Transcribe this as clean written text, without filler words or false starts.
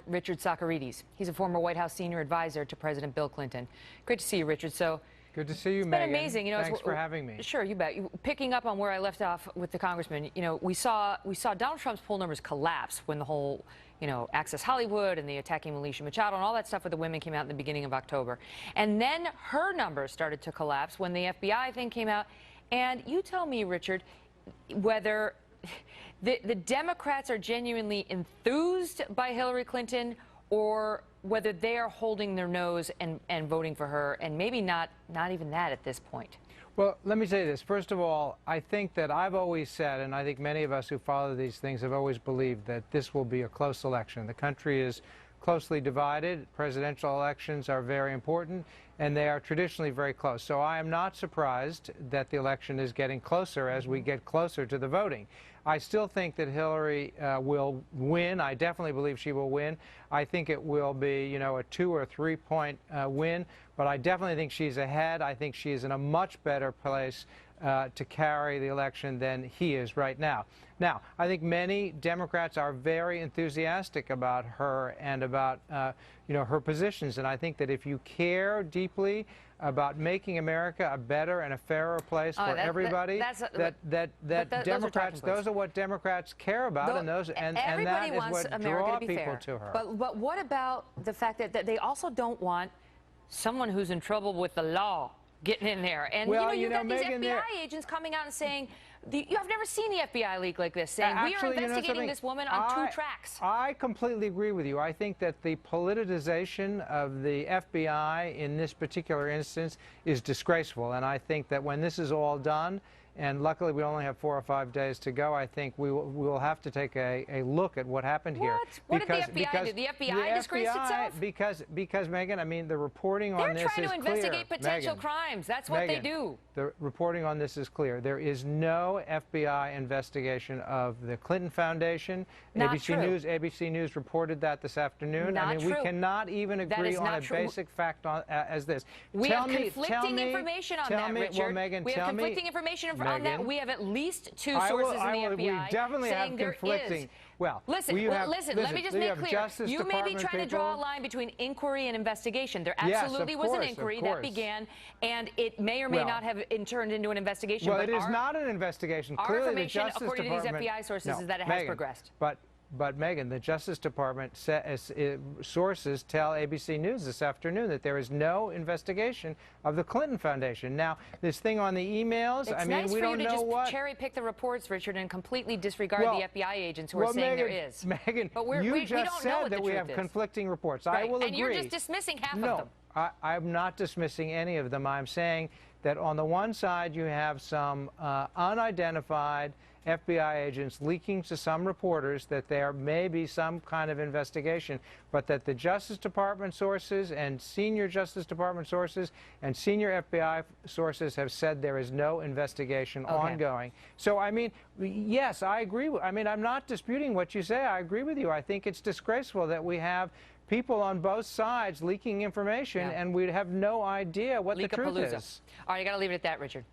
Richard Socarides. He's a former White House senior advisor to President Bill Clinton. Great to see you, Richard. So good to see you, Megyn. It's been amazing. You know, thanks for having me. Sure, you bet. Picking up on where I left off with the congressman, you know, we saw Donald Trump's poll numbers collapse when the whole, you know, Access Hollywood and the attacking Alicia Machado and all that stuff with the women came out in the beginning of October. And then her numbers started to collapse when the FBI thing came out. And you tell me, Richard, whether the Democrats are genuinely enthused by Hillary Clinton or whether they are holding their nose and voting for her, and maybe not even that at this point. Well, let me say this. First of all, I think that I've always said, and I think many of us who follow these things have always believed, that this will be a close election. The country is closely divided. Presidential elections are very important, and they are traditionally very close. So I am not surprised that the election is getting closer as we get closer to the voting. I still think that Hillary will win. I definitely believe she will win. I think it will be, you know, a 2 or 3 point win, but I definitely think she's ahead. I think she is in a much better place to carry the election than he is right now. Now, I think many Democrats are very enthusiastic about her and about, you know, her positions. And I think that if you care deeply about making America a better and a fairer place for everybody, Democrats, those are what Democrats care about, and that is what draws people to her. But what about the fact that they also don't want someone who's in trouble with the law getting in there? And well, you've got these Megyn, FBI agents coming out and saying, I've never seen the FBI leak like this, saying we are investigating this woman on 2 tracks. I completely agree with you. I think that the politicization of the FBI in this particular instance is disgraceful, and I think that when this is all done, and luckily we only have 4 or 5 days to go, I think we will have to take a look at what happened here. What did the FBI do? The FBI disgraced itself? Because Megyn, I mean, the reporting on this is clear. They're trying to investigate potential crimes. That's what they do. The reporting on this is clear. There is no FBI investigation of the Clinton Foundation. ABC News reported that this afternoon. I mean, we cannot even agree on a basic fact as this. We have conflicting information on that, Richard. Well, Megyn, we have conflicting information on that. We have at least 2 sources in the FBI we definitely saying have conflicting. Well, listen, let me just make clear. You may be trying to draw a line between inquiry and investigation. There absolutely was an inquiry that began, and it may or may not have turned into an investigation. Well, it is not an investigation. Our Clearly, information, according to these FBI sources, is that it has progressed. But Megyn, the Justice Department sources tell ABC News this afternoon that there is no investigation of the Clinton Foundation. Now, this thing on the emails, I mean, we don't know what. It's nice for you to just cherry-pick the reports, Richard, and completely disregard the FBI agents who are saying there is. Megyn, but you just said that we have conflicting reports. Right. I will agree. And you're just dismissing half of them. No, I'm not dismissing any of them. I'm saying that on the one side you have some unidentified FBI agents leaking to some reporters that there may be some kind of investigation, but that the Justice Department sources and senior Justice Department sources and senior FBI sources have said there is no investigation ongoing. So, I mean, yes, I agree. I mean, I'm not disputing what you say. I agree with you. I think it's disgraceful that we have people on both sides leaking information and we have no idea what the truth is. All right, you got to leave it at that, Richard.